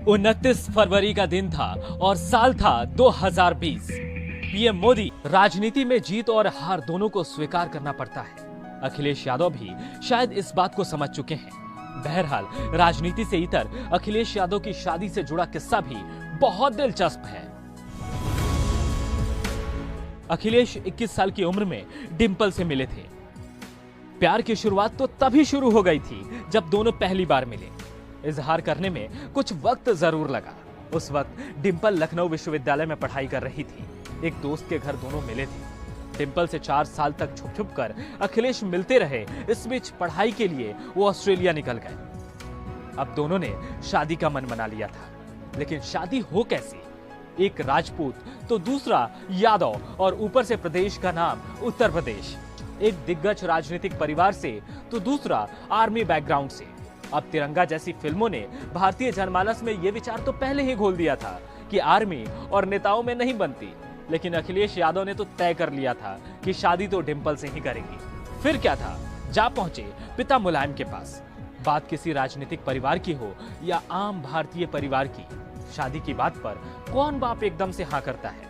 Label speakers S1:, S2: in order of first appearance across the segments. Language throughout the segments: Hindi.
S1: 29 फरवरी का दिन था और साल था 2020। पीएम मोदी राजनीति में जीत और हार दोनों को स्वीकार करना पड़ता है। अखिलेश यादव भी शायद इस बात को समझ चुके हैं। बहरहाल राजनीति से इतर अखिलेश यादव की शादी से जुड़ा किस्सा भी बहुत दिलचस्प है। अखिलेश 21 साल की उम्र में डिंपल से मिले थे। प्यार की शुरुआत तो तभी शुरू हो गई थी जब दोनों पहली बार मिले। इजहार करने में कुछ वक्त जरूर लगा। उस वक्त डिंपल लखनऊ विश्वविद्यालय में पढ़ाई कर रही थी। एक दोस्त के घर दोनों मिले थे। डिंपल से 4 साल तक छुप छुप कर अखिलेश मिलते रहे। इस बीच पढ़ाई के लिए वो ऑस्ट्रेलिया निकल गए। अब दोनों ने शादी का मन बना लिया था, लेकिन शादी हो कैसी? एक राजपूत तो दूसरा यादव और ऊपर से प्रदेश का नाम उत्तर प्रदेश। एक दिग्गज राजनीतिक परिवार से तो दूसरा आर्मी बैकग्राउंड से। अब तिरंगा जैसी फिल्मों ने भारतीय जनमानस में यह विचार तो पहले ही घोल दिया था कि आर्मी और नेताओं में नहीं बनती, लेकिन अखिलेश यादव ने तो तय कर लिया था कि शादी तो डिंपल से ही करेंगी। फिर क्या था, जा पहुंचे पिता मुलायम के पास। बात किसी राजनीतिक परिवार की हो या आम भारतीय परिवार की, शादी की बात पर कौन बाप एकदम से हाँ करता है?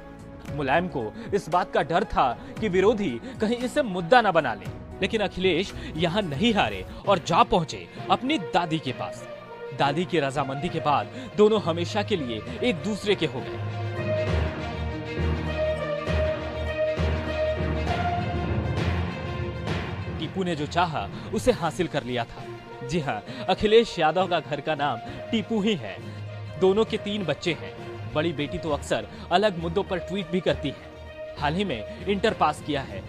S1: मुलायम को इस बात का डर था कि विरोधी कहीं इसे मुद्दा न बना ले, लेकिन अखिलेश यहां नहीं हारे और जा पहुंचे अपनी दादी के पास। दादी की रजामंदी के बाद दोनों हमेशा के लिए एक दूसरे के हो गए। टीपू ने जो चाहा उसे हासिल कर लिया था। जी हां, अखिलेश यादव का घर का नाम टीपू ही है। दोनों के 3 बच्चे हैं। बड़ी बेटी तो अक्सर अलग मुद्दों पर ट्वीट भी करती है। हाल ही में इंटर पास किया है।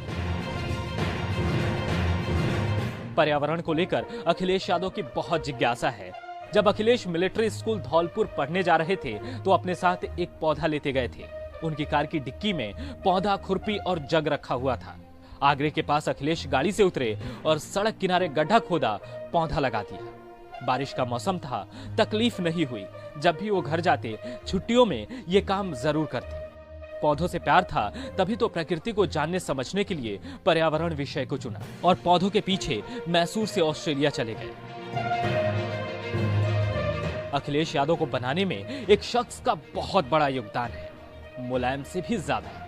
S1: पर्यावरण को लेकर अखिलेश यादव की बहुत जिज्ञासा है। जब अखिलेश मिलिट्री स्कूल धौलपुर पढ़ने जा रहे थे तो अपने साथ एक पौधा लेते गए थे। उनकी कार की डिक्की में पौधा, खुरपी और जग रखा हुआ था। आगरे के पास अखिलेश गाड़ी से उतरे और सड़क किनारे गड्ढा खोदा, पौधा लगा दिया। बारिश का मौसम था, तकलीफ नहीं हुई। जब भी वो घर जाते छुट्टियों में ये काम जरूर करते। पौधों से प्यार था, तभी तो प्रकृति को जानने समझने के लिए पर्यावरण विषय को चुना और पौधों के पीछे मैसूर से ऑस्ट्रेलिया चले गए। अखिलेश यादव को बनाने में एक शख्स का बहुत बड़ा योगदान है, मुलायम से भी ज्यादा।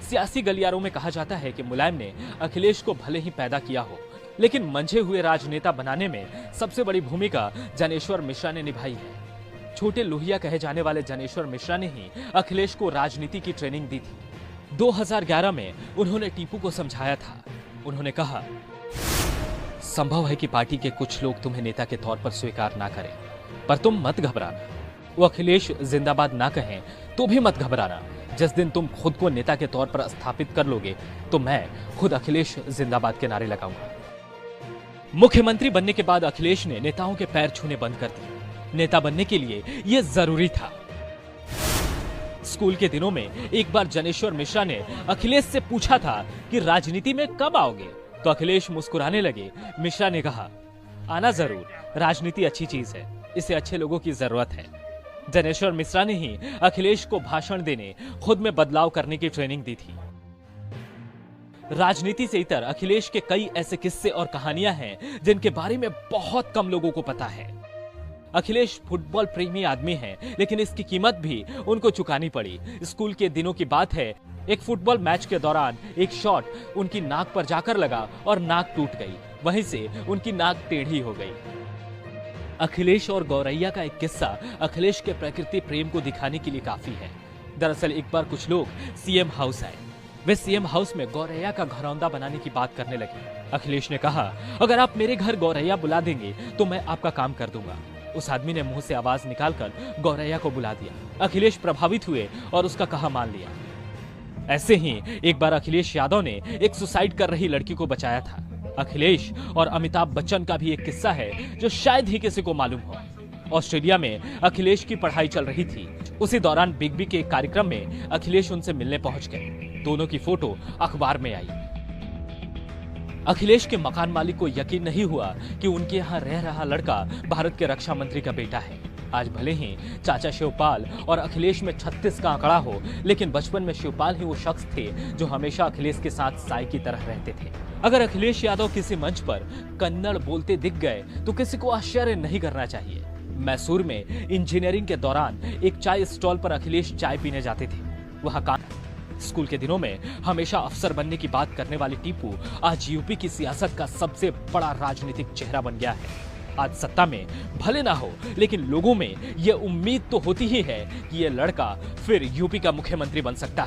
S1: सियासी गलियारों में कहा जाता है कि मुलायम ने अखिलेश को भले ही पैदा किया हो, लेकिन मंझे हुए राजनेता बनाने में सबसे बड़ी भूमिका जनेश्वर मिश्रा ने निभाई है। छोटे लोहिया कहे जाने वाले जनेश्वर मिश्रा ने ही अखिलेश को राजनीति की ट्रेनिंग दी थी। 2011 में उन्होंने टीपू को समझाया था। उन्होंने कहा, संभव है कि पार्टी के कुछ लोग तुम्हें नेता के तौर पर स्वीकार ना करें, पर तुम मत घबराना। वो अखिलेश जिंदाबाद ना कहें तो भी मत घबराना। जिस दिन तुम खुद को नेता के तौर पर स्थापित कर लोगे तो मैं खुद अखिलेश जिंदाबाद के नारे लगाऊंगा। मुख्यमंत्री बनने के बाद अखिलेश ने नेताओं के पैर छूने बंद कर दिए। नेता बनने के लिए यह जरूरी था। स्कूल के दिनों में एक बार जनेश्वर मिश्रा ने अखिलेश से पूछा था कि राजनीति में कब आओगे, तो अखिलेश मुस्कुराने लगे। मिश्रा ने कहा, आना जरूर, राजनीति अच्छी चीज है, इसे अच्छे लोगों की जरूरत है। जनेश्वर मिश्रा ने ही अखिलेश को भाषण देने, खुद में बदलाव करने की ट्रेनिंग दी थी। राजनीति से इतर अखिलेश के कई ऐसे किस्से और कहानियां हैं जिनके बारे में बहुत कम लोगों को पता है। अखिलेश फुटबॉल प्रेमी आदमी हैं, लेकिन इसकी कीमत भी उनको चुकानी पड़ी। स्कूल के दिनों की बात है, एक फुटबॉल मैच के दौरान एक शॉट उनकी नाक पर जाकर लगा और नाक टूट गई। वहीं से उनकी नाक टेढ़ी हो गई। अखिलेश और गौरैया का एक किस्सा अखिलेश के प्रकृति प्रेम को दिखाने के लिए काफी है। दरअसल एक बार कुछ लोग सीएम हाउस आए। वे सीएम हाउस में गौरैया का घरौंदा बनाने की बात करने लगे। अखिलेश ने कहा, अगर आप मेरे घर गौरैया बुला देंगे तो मैं आपका काम कर दूंगा। उस आदमी ने मुंह से आवाज निकालकर गौरैया को बुला दिया। अखिलेश प्रभावित हुए और उसका कहा मान लिया। ऐसे ही एक बार अखिलेश यादव ने एक सुसाइड कर रही लड़की को बचाया था। अखिलेश और अमिताभ बच्चन का भी एक किस्सा है जो शायद ही किसी को मालूम हो। ऑस्ट्रेलिया में अखिलेश की पढ़ाई चल रही थी। उसी दौरान बिग बी के एक कार्यक्रम में अखिलेश उनसे मिलने पहुंच गए। दोनों की फोटो अखबार में आई। अखिलेश के मकान मालिक को यकीन नहीं हुआ कि उनके यहाँ रह रहा लड़का भारत के रक्षा मंत्री का बेटा है। आज भले ही चाचा शिवपाल और अखिलेश में 36 का आंकड़ा हो, लेकिन बचपन में शिवपाल ही वो शख्स थे जो हमेशा अखिलेश के साथ साई की तरह रहते थे। अगर अखिलेश यादव किसी मंच पर कन्नड़ बोलते दिख गए तो किसी को आश्चर्य नहीं करना चाहिए। मैसूर में इंजीनियरिंग के दौरान एक चाय स्टॉल पर अखिलेश चाय पीने जाते थे। वहां काम स्कूल के दिनों में हमेशा अफसर बनने की बात करने वाले टीपू आज यूपी की सियासत का सबसे बड़ा राजनीतिक चेहरा बन गया है। आज सत्ता में भले ना हो, लेकिन लोगों में यह उम्मीद तो होती ही है कि यह लड़का फिर यूपी का मुख्यमंत्री बन सकता है।